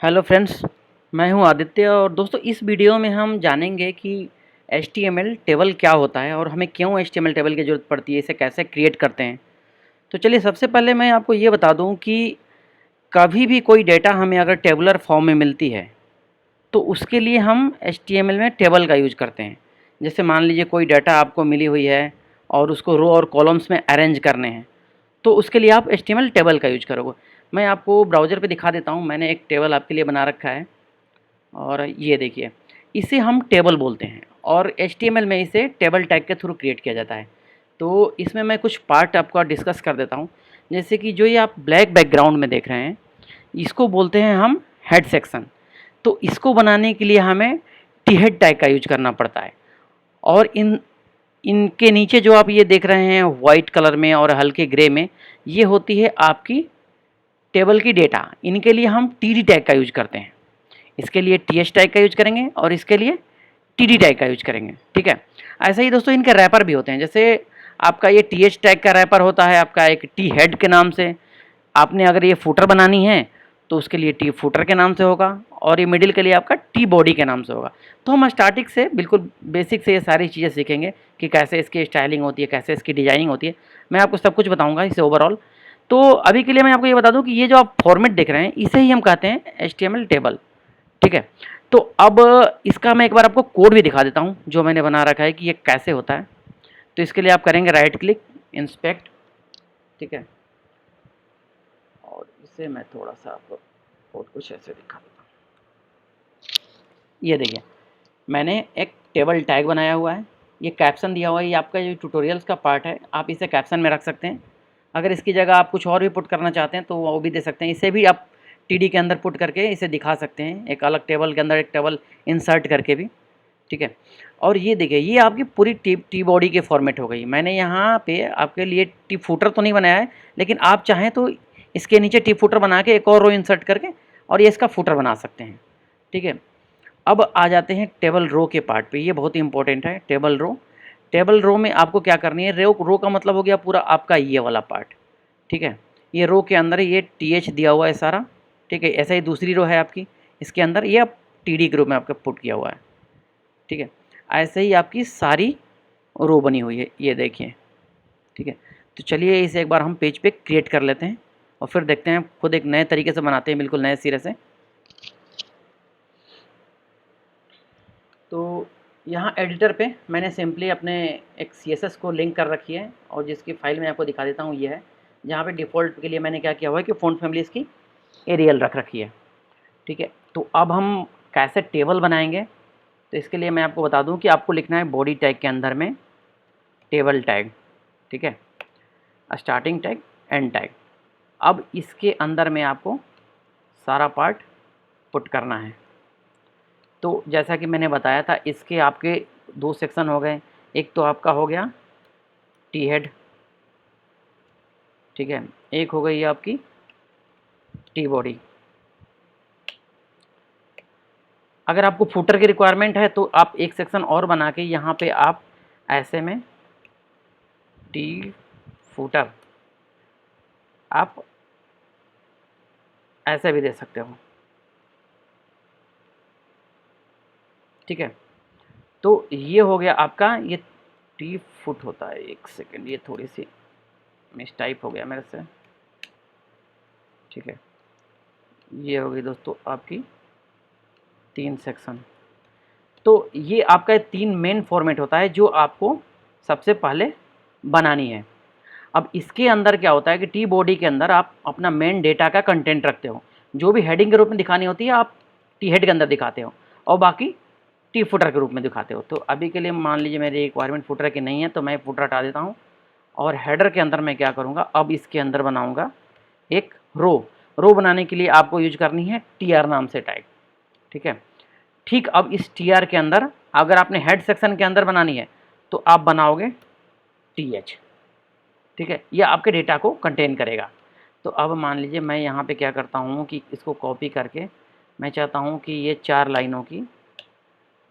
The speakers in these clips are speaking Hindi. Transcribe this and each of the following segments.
हेलो फ्रेंड्स, मैं हूं आदित्य और दोस्तों इस वीडियो में हम जानेंगे कि HTML टेबल क्या होता है और हमें क्यों HTML टेबल की ज़रूरत पड़ती है, इसे कैसे क्रिएट करते हैं। तो चलिए सबसे पहले मैं आपको ये बता दूं कि कभी भी कोई डेटा हमें अगर टेबुलर फॉर्म में मिलती है तो उसके लिए हम HTML में टेबल का यूज़ करते हैं। जैसे मान लीजिए कोई डाटा आपको मिली हुई है और उसको रो और कॉलम्स में अरेंज करने हैं, तो उसके लिए आप HTML टेबल का यूज़ करोगे। मैं आपको ब्राउज़र पे दिखा देता हूँ, मैंने एक टेबल आपके लिए बना रखा है और ये देखिए, इसे हम टेबल बोलते हैं और HTML में इसे टेबल टैग के थ्रू क्रिएट किया जाता है। तो इसमें मैं कुछ पार्ट आपका डिस्कस कर देता हूँ। जैसे कि जो ये आप ब्लैक बैकग्राउंड में देख रहे हैं, इसको बोलते हैं हम हेड सेक्शन। तो इसको बनाने के लिए हमें टी हेड टैग का यूज करना पड़ता है। और इनके नीचे जो आप ये देख रहे हैं वाइट कलर में और हल्के ग्रे में, ये होती है आपकी टेबल की डेटा। इनके लिए हम टी टैग का यूज करते हैं। इसके लिए टी एच टैग का यूज करेंगे और इसके लिए टी डी टैग का यूज करेंगे। ठीक है, ऐसे ही दोस्तों इनके रैपर भी होते हैं। जैसे आपका ये टी एच टैग का रैपर होता है आपका एक टी हेड के नाम से। आपने अगर ये फुटर बनानी है तो उसके लिए टी फुटर के नाम से होगा और ये मिडिल के लिए आपका टी बॉडी के नाम से होगा। तो हम स्टार्टिंग से बिल्कुल बेसिक से ये सारी चीज़ें सीखेंगे कि कैसे इसकी स्टाइलिंग होती है, कैसे इसकी डिजाइनिंग होती है। मैं आपको सब कुछ बताऊंगा इसे ओवरऑल। तो अभी के लिए मैं आपको ये बता दूं कि ये जो आप फॉर्मेट देख रहे हैं इसे ही हम कहते हैं HTML टेबल। ठीक है, तो अब इसका मैं एक बार आपको कोड भी दिखा देता हूँ जो मैंने बना रखा है कि ये कैसे होता है। तो इसके लिए आप करेंगे राइट क्लिक, इंस्पेक्ट। ठीक है, और इसे मैं थोड़ा सा आपको कोड कुछ ऐसे दिखा देता हूँ। ये देखिए, मैंने एक टेबल टैग बनाया हुआ है, ये कैप्शन दिया हुआ है। ये आपका जो ट्यूटोरियल्स का पार्ट है, आप इसे कैप्शन में रख सकते हैं। अगर इसकी जगह आप कुछ और भी पुट करना चाहते हैं तो वो भी दे सकते हैं। इसे भी आप टीडी के अंदर पुट करके इसे दिखा सकते हैं, एक अलग टेबल के अंदर एक टेबल इंसर्ट करके भी। ठीक है, और ये देखिए, ये आपकी पूरी टी बॉडी के फॉर्मेट हो गई। मैंने यहाँ पे आपके लिए टी फूटर तो नहीं बनाया है, लेकिन आप चाहें तो इसके नीचे टी फूटर बना के एक और रो इंसर्ट करके और ये इसका फूटर बना सकते हैं। ठीक है, अब आ जाते हैं टेबल रो के पार्ट पे। ये बहुत ही इंपॉर्टेंट है, टेबल रो। टेबल रो में आपको क्या करनी है, रो का मतलब हो गया पूरा आपका ये वाला पार्ट। ठीक है, ये रो के अंदर ये टी एच दिया हुआ है सारा। ठीक है, ऐसा ही दूसरी रो है आपकी, इसके अंदर ये अब टी डी के रूप में आपका पुट किया हुआ है। ठीक है, ऐसे ही आपकी सारी रो बनी हुई है, ये देखिए। ठीक है, तो चलिए इसे एक बार हम पेज पे क्रिएट कर लेते हैं और फिर देखते हैं, खुद एक नए तरीके से बनाते हैं, बिल्कुल नए सिरे से। तो यहाँ एडिटर पे मैंने सिंपली अपने एक CSS को लिंक कर रखी है और जिसकी फाइल मैं आपको दिखा देता हूँ, ये है। जहाँ पे डिफ़ॉल्ट के लिए मैंने क्या किया हुआ है कि फ़ॉन्ट फैमिली इसकी एरियल रख रखी है। ठीक है, तो अब हम कैसे टेबल बनाएंगे, तो इसके लिए मैं आपको बता दूं कि आपको लिखना है बॉडी टैग के अंदर में टेबल टैग। ठीक है, स्टार्टिंग टैग, एंड टैग। अब इसके अंदर में आपको सारा पार्ट पुट करना है। तो जैसा कि मैंने बताया था, इसके आपके दो सेक्शन हो गए। एक तो आपका हो गया टी हेड, ठीक है, एक हो गई आपकी टी बॉडी। अगर आपको फुटर की रिक्वायरमेंट है तो आप एक सेक्शन और बना के यहाँ पे आप ऐसे में टी फुटर आप ऐसे भी दे सकते हो। ठीक है, तो ये हो गया आपका, ये टी फुट होता है। एक सेकेंड, ये थोड़ी सी मिसटाइप हो गया मेरे से। ठीक है, ये हो गई दोस्तों आपकी 3 सेक्शन। तो ये आपका 3 मेन फॉर्मेट होता है जो आपको सबसे पहले बनानी है। अब इसके अंदर क्या होता है कि टी बॉडी के अंदर आप अपना मेन डेटा का कंटेंट रखते हो। जो भी हेडिंग के रूप में दिखानी होती है आप टी हेड के अंदर दिखाते हो और बाकी टी फुटर के रूप में दिखाते हो। तो अभी के लिए मान लीजिए मेरी रिक्वायरमेंट फुटर की नहीं है तो मैं फुटर हटा देता हूँ और हेडर के अंदर मैं क्या करूँगा, अब इसके अंदर बनाऊँगा एक रो बनाने के लिए आपको यूज करनी है TR नाम से टैग। ठीक है, ठीक, अब इस TR के अंदर अगर आपने हेड सेक्शन के अंदर बनानी है तो आप बनाओगे TH। ठीक है, ये आपके डेटा को कंटेन करेगा। तो अब मान लीजिए मैं यहाँ पे क्या करता हूँ कि इसको कॉपी करके मैं चाहता हूँ कि ये 4 लाइनों की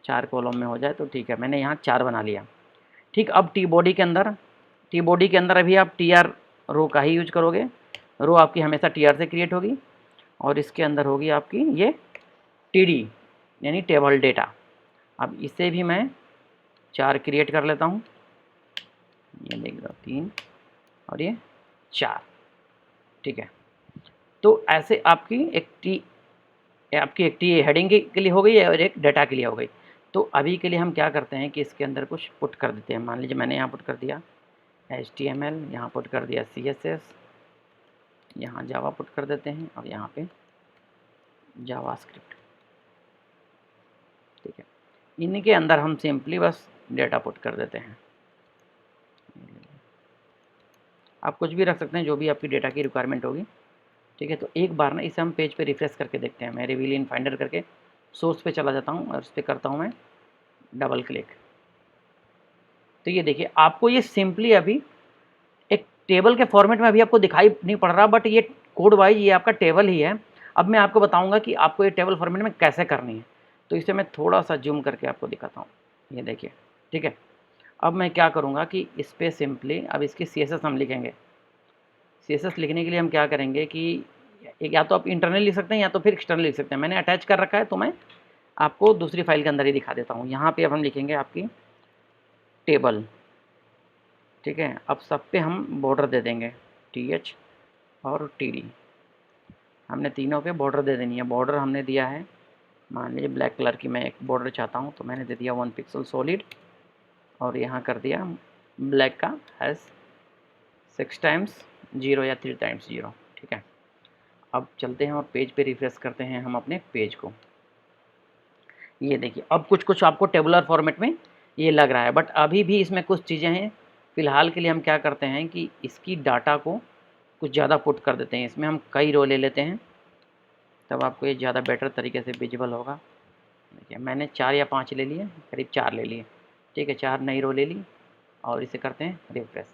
4 कॉलम में हो जाए, तो ठीक है, मैंने यहाँ 4 बना लिया। ठीक, अब टी बॉडी के अंदर अभी आप TR रो का ही यूज करोगे। रो आपकी हमेशा TR से क्रिएट होगी और इसके अंदर होगी आपकी ये टीडी यानी टेबल डेटा। अब इसे भी मैं 4 क्रिएट कर लेता हूँ, ये देख लो 3 और ये 4, ठीक है। तो ऐसे आपकी एक टी हेडिंग के लिए हो गई है और एक डाटा के लिए हो गई। तो अभी के लिए हम क्या करते हैं कि इसके अंदर कुछ पुट कर देते हैं। मान लीजिए मैंने यहाँ पुट कर दिया HTML, यहाँ पुट कर दिया CSS, यहाँ जावा पुट कर देते हैं और यहाँ पे जावास्क्रिप्ट, ठीक है। इनके अंदर हम सिंपली बस डेटा पुट कर देते हैं। आप कुछ भी रख सकते हैं जो भी आपकी डेटा की रिक्वायरमेंट होगी, ठीक है। तो एक बार ना इसे हम पेज पे रिफ्रेश करके देखते हैं। मैं रिवील इन फाइंडर करके सोर्स पे चला जाता हूँ और इस पर करता हूँ मैं डबल क्लिक। तो ये देखिए आपको ये सिंपली अभी एक टेबल के फॉर्मेट में अभी आपको दिखाई नहीं पड़ रहा, बट ये कोड वाइज ये आपका टेबल ही है। अब मैं आपको बताऊंगा कि आपको ये टेबल फॉर्मेट में कैसे करनी है। तो इसे मैं थोड़ा सा जूम करके आपको दिखाता हूँ, ये देखिए, ठीक है। अब मैं क्या करूँगा कि इस पर सिंपली अब इसकी CSS हम लिखेंगे। CSS लिखने के लिए हम क्या करेंगे कि या तो आप इंटरनल लिख सकते हैं या तो फिर एक्सटर्नल लिख सकते हैं। मैंने अटैच कर रखा है तो मैं आपको दूसरी फाइल के अंदर ही दिखा देता हूँ। यहाँ पे अब हम लिखेंगे आपकी टेबल, ठीक है। अब सब पे हम बॉर्डर दे देंगे TH और TD, हमने तीनों पे बॉर्डर दे देनी है। बॉर्डर हमने दिया है, मान लीजिए ब्लैक कलर की मैं एक बॉर्डर चाहता हूँ तो मैंने दे दिया 1 पिक्सल सॉलिड और यहाँ कर दिया ब्लैक का हैज़ 6 टाइम्स 0 या 3 टाइम्स 0, ठीक है। अब चलते हैं और पेज पे रिफ्रेश करते हैं हम अपने पेज को। ये देखिए अब कुछ कुछ आपको टेबुलर फॉर्मेट में ये लग रहा है, बट अभी भी इसमें कुछ चीज़ें हैं। फ़िलहाल के लिए हम क्या करते हैं कि इसकी डाटा को कुछ ज़्यादा पुट कर देते हैं। इसमें हम कई रो ले लेते हैं, तब आपको ये ज़्यादा बेटर तरीके से विजिबल होगा। देखिए मैंने 4 या 5 ले लिए, करीब 4 ले लिए, ठीक है। 4 नई रो ले ली और इसे करते हैं रिफ्रेश।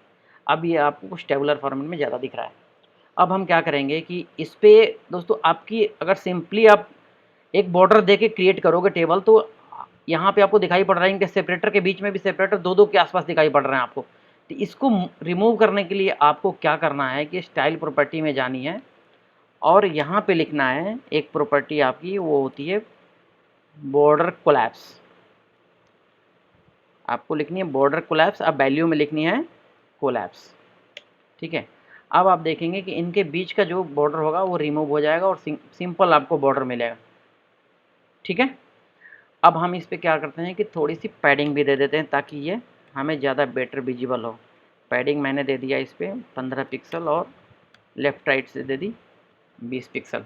अब ये आपको कुछ टेबुलर फॉर्मेट में ज़्यादा दिख रहा है। अब हम क्या करेंगे कि इस पे दोस्तों आपकी अगर सिंपली आप एक बॉर्डर दे के क्रिएट करोगे टेबल, तो यहाँ पे आपको दिखाई पड़ रहा है इनके सेपरेटर के बीच में भी सेपरेटर 2-2 के आसपास दिखाई पड़ रहे हैं आपको। तो इसको रिमूव करने के लिए आपको क्या करना है कि स्टाइल प्रॉपर्टी में जानी है और यहाँ पे लिखना है एक प्रॉपर्टी आपकी, वो होती है बॉर्डर कोलैप्स। आपको लिखनी है बॉर्डर कोलैप्स, अब वैल्यू में लिखनी है कोलैप्स, ठीक है। अब आप देखेंगे कि इनके बीच का जो बॉर्डर होगा वो रिमूव हो जाएगा और सिंपल आपको बॉर्डर मिलेगा, ठीक है। अब हम इस पे क्या करते हैं कि थोड़ी सी पैडिंग भी दे देते हैं ताकि ये हमें ज़्यादा बेटर विजिबल हो। पैडिंग मैंने दे दिया इस पर 15 पिक्सल और लेफ़्ट राइट से दे दी 20 पिक्सल।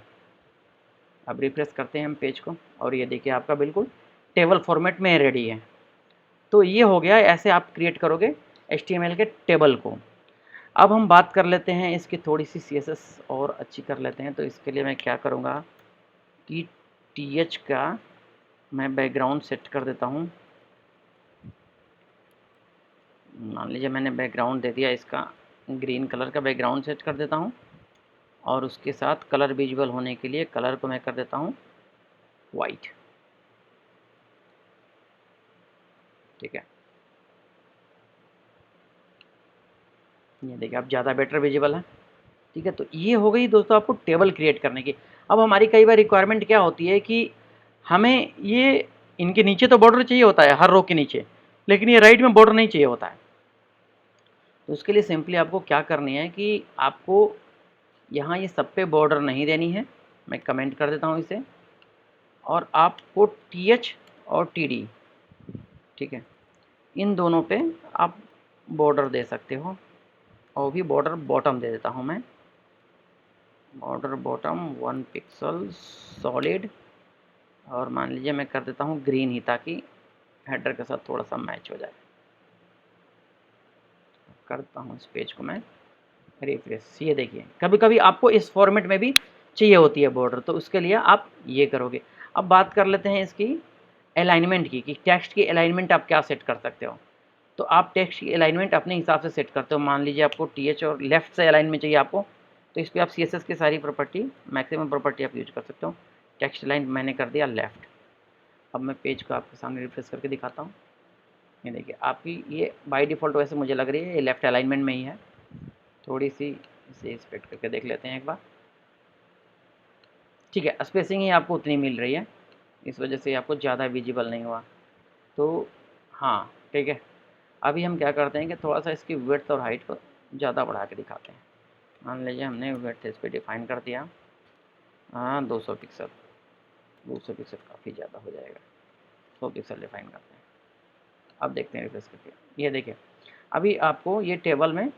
अब रिफ्रेश करते हैं हम पेज को और ये देखिए आपका बिल्कुल टेबल फॉर्मेट में रेडी है। तो ये हो गया, ऐसे आप क्रिएट करोगे HTML के टेबल को। अब हम बात कर लेते हैं इसकी थोड़ी सी CSS और अच्छी कर लेते हैं। तो इसके लिए मैं क्या करूँगा कि TH का मैं बैकग्राउंड सेट कर देता हूँ। मान लीजिए मैंने बैकग्राउंड दे दिया इसका ग्रीन कलर का बैकग्राउंड सेट कर देता हूँ और उसके साथ कलर विजुअल होने के लिए कलर को मैं कर देता हूँ वाइट, ठीक है। ये देखिए अब ज़्यादा बेटर विजिबल है, ठीक है। तो ये हो गई दोस्तों आपको टेबल क्रिएट करने की। अब हमारी कई बार रिक्वायरमेंट क्या होती है कि हमें ये इनके नीचे तो बॉर्डर चाहिए होता है हर रो के नीचे, लेकिन ये राइट में बॉर्डर नहीं चाहिए होता है। तो उसके लिए सिंपली आपको क्या करनी है कि आपको यहाँ ये सब पे बॉर्डर नहीं देनी है। मैं कमेंट कर देता हूँ इसे और आपको TH और TD, ठीक है, इन दोनों पे आप बॉर्डर दे सकते हो। और भी बॉर्डर बॉटम दे देता हूँ मैं, बॉर्डर बॉटम 1 पिक्सल सॉलिड और मान लीजिए मैं कर देता हूँ ग्रीन ही ताकि हेडर के साथ थोड़ा सा मैच हो जाए। करता हूँ इस पेज को मैं रिफ्रेश। ये देखिए कभी कभी आपको इस फॉर्मेट में भी चाहिए होती है बॉर्डर, तो उसके लिए आप ये करोगे। अब बात कर लेते हैं इसकी अलाइनमेंट की, कि टेक्स्ट की अलाइनमेंट आप क्या सेट कर सकते हो। तो आप टेक्स्ट की अलाइनमेंट अपने हिसाब से सेट करते हो। मान लीजिए आपको TH और लेफ्ट से अलाइनमेंट चाहिए आपको, तो इस पर आप CSS की सारी प्रॉपर्टी मैक्सिमम प्रॉपर्टी आप यूज कर सकते हो। टेक्स्ट अलाइन मैंने कर दिया लेफ़्ट। अब मैं पेज को आपके सामने रिफ्रेश करके दिखाता हूँ। ये देखिए आपकी ये बाय डिफ़ॉल्ट वैसे मुझे लग रही है ये लेफ़्ट अलाइनमेंट में ही है। थोड़ी सी इसे इंस्पेक्ट करके देख लेते हैं एक बार। ठीक है, स्पेसिंग ही आपको उतनी मिल रही है, इस वजह से आपको ज़्यादा विजिबल नहीं हुआ। तो हाँ ठीक है, अभी हम क्या करते हैं कि थोड़ा सा इसकी विड्थ और हाइट को ज़्यादा बढ़ा के दिखाते हैं। मान लीजिए हमने विड्थ इस पर डिफाइन कर दिया, हाँ 200 पिक्सल, 200 पिक्सल काफ़ी ज़्यादा हो जाएगा, 100 पिक्सल डिफाइन करते हैं। अब देखते हैं रिफ्रेश करके, ये देखिए अभी आपको ये टेबल में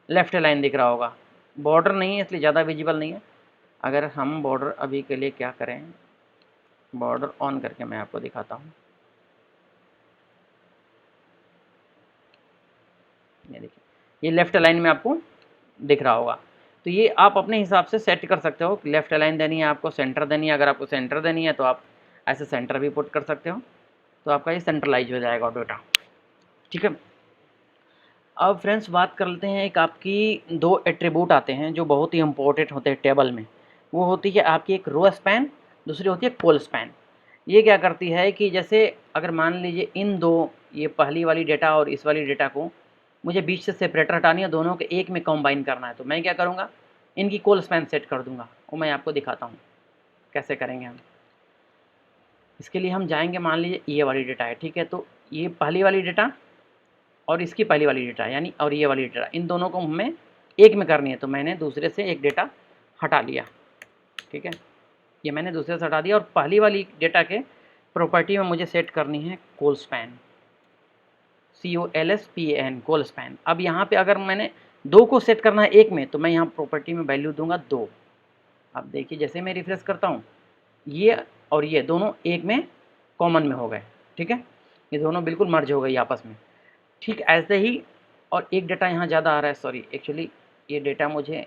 लेफ्ट लाइन दिख रहा होगा, बॉर्डर नहीं है इसलिए ज़्यादा विजिबल नहीं है। अगर हम बॉर्डर अभी के लिए क्या करें, बॉर्डर ऑन करके मैं आपको दिखाता हूँ। ये देखिए ये लेफ्ट लाइन में आपको दिख रहा होगा। तो ये आप अपने हिसाब से सेट कर सकते हो, लेफ्ट लाइन देनी है आपको, सेंटर देनी है। अगर आपको सेंटर देनी है तो आप ऐसे सेंटर भी पुट कर सकते हो, तो आपका ये सेंट्रलाइज हो जाएगा डेटा। ठीक है, अब फ्रेंड्स बात कर लेते हैं, एक आपकी दो एट्रीब्यूट आते हैं जो बहुत ही इंपॉर्टेंट होते हैं टेबल में। वो होती है आपकी एक रो स्पैन, दूसरी होती है कॉल स्पैन। ये क्या करती है कि जैसे अगर मान लीजिए इन दो, ये पहली वाली डेटा और इस वाली डेटा को मुझे बीच से सेपरेटर हटानी है, दोनों के एक में कंबाइन करना है, तो मैं क्या करूँगा, इनकी कॉल स्पैन सेट कर दूंगा। वो मैं आपको दिखाता हूँ कैसे करेंगे हम। इसके लिए हम जाएंगे, मान लीजिए ये वाली डेटा है, ठीक है, तो ये पहली वाली डेटा और इसकी पहली वाली डेटा यानी और ये वाली डेटा, इन दोनों को हमें एक में करनी है, तो मैंने दूसरे से एक डेटा हटा लिया। ठीक है, ये मैंने दूसरे से हटा दिया, और पहली वाली डेटा के प्रॉपर्टी में मुझे सेट करनी है call span, COLSPAN, call span. अब यहाँ पे अगर मैंने दो को सेट करना है एक में, तो मैं यहाँ प्रॉपर्टी में वैल्यू दूंगा 2। अब देखिए जैसे मैं रिफ्रेश करता हूँ, ये और ये दोनों एक में कॉमन में हो गए। ठीक है, ये दोनों बिल्कुल मर्ज हो गई आपस में। ठीक ऐसे ही, और एक डेटा यहाँ ज़्यादा आ रहा है, सॉरी एक्चुअली ये डेटा मुझे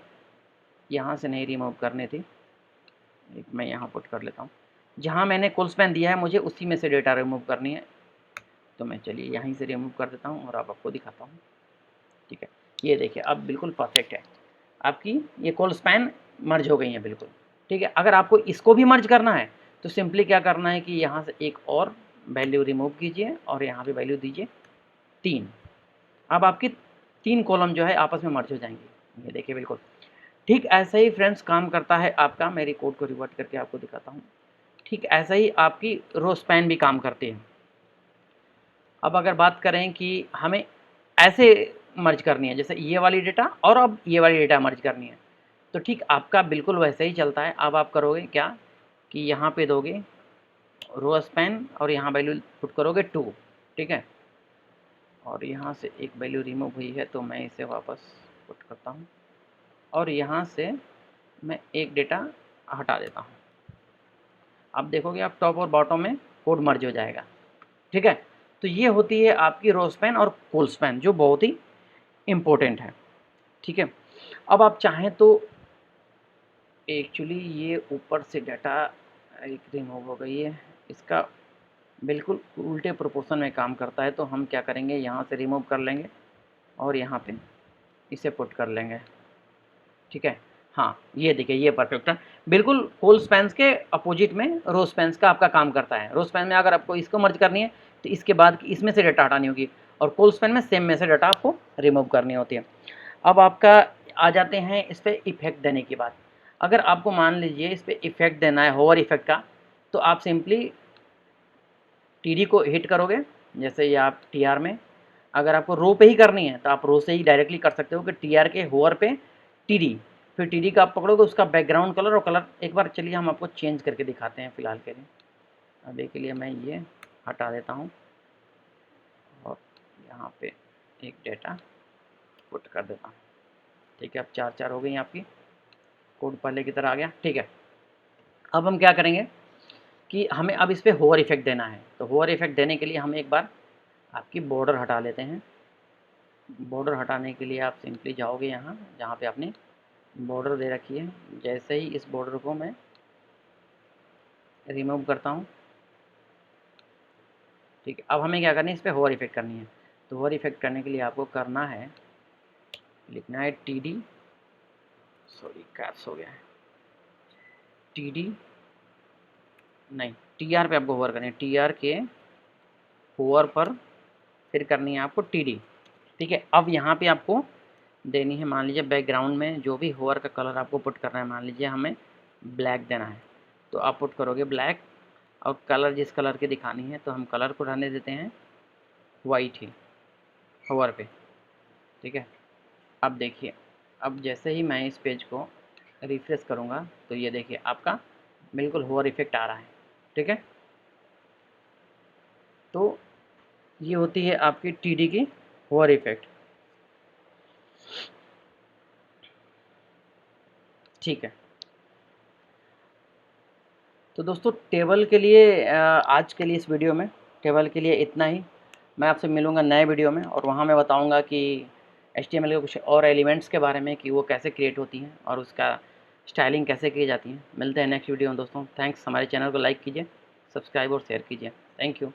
यहाँ से नहीं रिमूव करनी थी, एक मैं यहाँ पुट कर लेता हूँ। जहाँ मैंने कॉल स्पैन दिया है मुझे उसी में से डेटा रिमूव करनी है, तो मैं चलिए यहीं से रिमूव कर देता हूँ और अब आपको दिखाता हूँ। ठीक है, ये देखिए अब बिल्कुल परफेक्ट है, आपकी ये कॉल स्पैन मर्ज हो गई है बिल्कुल। ठीक है, अगर आपको इसको भी मर्ज करना है तो सिंपली क्या करना है कि यहाँ से एक और वैल्यू रिमूव कीजिए और यहाँ पे वैल्यू दीजिए 3। अब आपकी 3 कॉलम जो है आपस में मर्ज हो जाएंगे, ये देखिए बिल्कुल। ठीक ऐसा ही फ्रेंड्स काम करता है आपका, मेरी कोड को रिवर्ट करके आपको दिखाता हूँ। ठीक ऐसा ही आपकी रो स्पैन भी काम करती है। अब अगर बात करें कि हमें ऐसे मर्ज करनी है, जैसे ये वाली डेटा और अब ये वाली डेटा मर्ज करनी है, तो ठीक आपका बिल्कुल वैसे ही चलता है। अब आप करोगे क्या कि यहाँ पे दोगे रो स्पैन और यहाँ वैल्यू पुट करोगे 2। ठीक है, और यहाँ से एक वैल्यू रिमूव हुई है तो मैं इसे वापस पुट करता हूँ, और यहाँ से मैं एक डेटा हटा देता हूँ। अब देखोगे आप टॉप और बॉटम में कोड मर्ज हो जाएगा। ठीक है, तो ये होती है आपकी रो स्पैन और कॉल स्पैन जो बहुत ही इम्पोर्टेंट है। ठीक है, अब आप चाहें तो एक्चुअली ये ऊपर से डाटा एक रिमूव हो गई है, इसका बिल्कुल उल्टे प्रोपोर्शन में काम करता है, तो हम क्या करेंगे, यहाँ से रिमूव कर लेंगे और यहाँ पे इसे पुट कर लेंगे। ठीक है, हाँ ये देखिए ये परफेक्ट है, बिल्कुल कॉल स्पैन्स के अपोजिट में रो स्पैन्स का आपका काम करता है। रो स्पैन में अगर आपको इसको मर्ज करनी है तो इसके बाद इसमें से डाटा हटानी होगी, और कॉल स्पैन में सेम में से डाटा आपको रिमूव करनी होती है। अब आपका आ जाते हैं इस पर इफेक्ट देने की बात। अगर आपको मान लीजिए इस पर इफेक्ट देना है होवर इफेक्ट का, तो आप सिंपली टी को हिट करोगे, जैसे ये आप टी में, अगर आपको रो पे ही करनी है तो आप रो से ही डायरेक्टली कर सकते हो कि टी के होवर पे टी, फिर टी का आप पकड़ोगे, उसका बैकग्राउंड कलर और कलर एक बार चलिए हम आपको चेंज करके दिखाते हैं फ़िलहाल के लिए। अभी के लिए मैं ये हटा देता हूँ और यहाँ पे एक डेटा पुट कर देता हूँ। ठीक है, अब 4 हो गई आपकी, कोड पहले की तरह आ गया। ठीक है, अब हम क्या करेंगे कि हमें अब इस पर होवर इफेक्ट देना है, तो होवर इफेक्ट देने के लिए हम एक बार आपकी बॉर्डर हटा लेते हैं। बॉर्डर हटाने के लिए आप सिंपली जाओगे यहाँ जहाँ पे आपने बॉर्डर दे रखी है, जैसे ही इस बॉर्डर को मैं रिमूव करता हूँ। ठीक है, अब हमें क्या करनी है, इस पर होवर इफेक्ट करनी है। तो होवर इफेक्ट करने के लिए आपको करना है, लिखना है टी, सॉरी कैप्स हो गया है, टी नहीं टी पे आपको होवर करनी है, टी के होवर पर फिर करनी है आपको टी। ठीक है, अब यहाँ पे आपको देनी है, मान लीजिए बैकग्राउंड में जो भी होवर का कलर आपको पुट करना है, मान लीजिए हमें ब्लैक देना है, तो आप पुट करोगे ब्लैक, और कलर जिस कलर की दिखानी है तो हम कलर को रहने देते हैं वाइट ही, होवर पे। ठीक है, अब देखिए, अब जैसे ही मैं इस पेज को रिफ्रेश करूँगा तो ये देखिए आपका बिल्कुल होवर इफेक्ट आ रहा है। ठीक है, तो ये होती है आपकी टीडी की होवर इफेक्ट। ठीक है, तो दोस्तों टेबल के लिए आज के लिए इस वीडियो में टेबल के लिए इतना ही। मैं आपसे मिलूँगा नए वीडियो में, और वहाँ मैं बताऊँगा कि HTML के कुछ और एलिमेंट्स के बारे में, कि वो कैसे क्रिएट होती हैं और उसका स्टाइलिंग कैसे की जाती है। मिलते हैं नेक्स्ट वीडियो में दोस्तों। थैंक्स, हमारे चैनल को लाइक कीजिए, सब्सक्राइब और शेयर कीजिए। Thank you.